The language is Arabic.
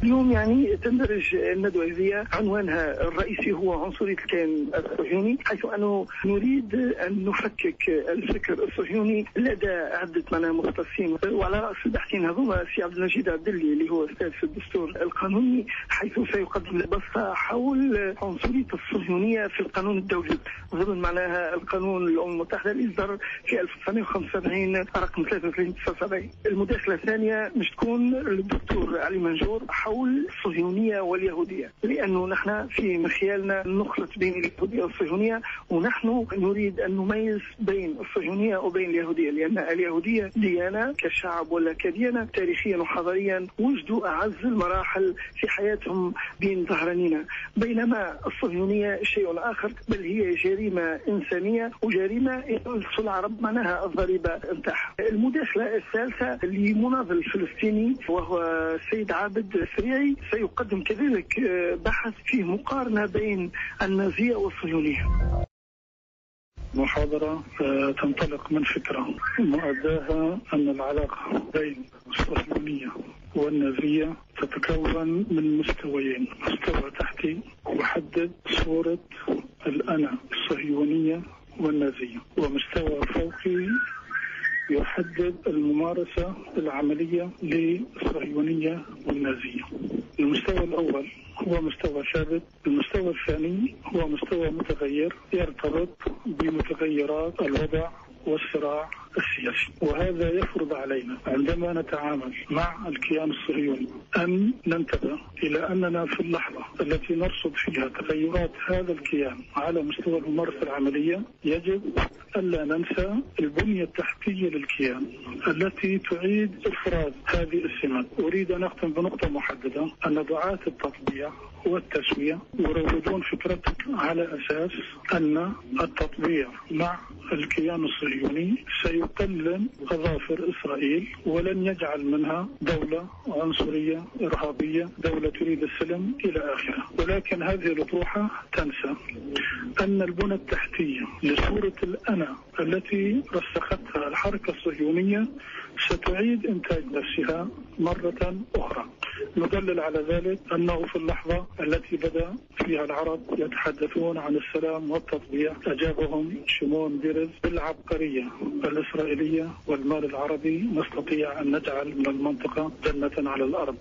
اليوم يعني تندرج الندوة هذه عنوانها الرئيسي هو عنصرية الكيان الصهيوني، حيث أنه نريد أن نفكك الفكر الصهيوني لدى عدة مختصين، وعلى رأس الباحثين هذوما سي عبد المجيد عبدلي اللي هو أستاذ في الدستور القانوني، حيث سيقدم بسطة حول عنصرية الصهيونية في القانون الدولي ضمن معناها القانون الأمم المتحدة اللي إصدر في 1975 رقم 3379. المداخلة الثانية مش تكون للدكتور علي منجور حول الصهيونية واليهودية، لأنه نحن في مخيالنا نخلط بين اليهودية والصهيونية، ونحن نريد أن نميز بين الصهيونية وبين اليهودية، لأن اليهودية ديانة كشعب ولا كديانة تاريخيا وحضاريا وجدوا أعز المراحل في حياتهم بين ظهرانينا، بينما الصهيونية شيء آخر، بل هي جريمة إنسانية وجريمة يلص العرب معناها الضريبة نتاعها. المداخلة الثالثة لمناضل فلسطيني وهو السيد عابد السريعي سيقدم كذلك بحث فيه مقارنة بين النازية والصهيونية. محاضرة تنطلق من فكرة مؤداها أن العلاقة بين الصهيونية والنازية تتكون من مستويين: مستوى تحتي يحدد صورة الأنا الصهيونية والنازية، ومستوى فوقي يحدد الممارسة العملية للصهيونية والنازية. المستوى الأول هو مستوى ثابت، المستوى الثاني هو مستوى متغير يرتبط بمتغيرات الوضع والصراع السياسي، وهذا يفرض علينا عندما نتعامل مع الكيان الصهيوني أن ننتبه إلى أننا في اللحظة التي نرصد فيها تغيرات هذا الكيان على مستوى الممارسة العملية يجب ألا ننسى البنية التحتية للكيان التي تعيد إفراز هذه السمات. أريد أن أختم بنقطة محددة: أن دعاة التطبيع والتسوية يروجون فكرتك على أساس أن التطبيع مع الكيان الصهيوني سيقلل أظافر إسرائيل ولن يجعل منها دولة عنصرية إرهابية، دولة تريد السلم إلى آخره. ولكن هذه الأطروحة تنسى أن البنى التحتية لصورة الأنا التي رسختها الحركة الصهيونية ستعيد إنتاج نفسها مرة أخرى. ندلل على ذلك أنه في اللحظة التي بدأ فيها العرب يتحدثون عن السلام والتطبيع أجابهم شمون بيرز: بالعبقرية الإسرائيلية والمال العربي نستطيع أن نجعل من المنطقة جنة على الأرض.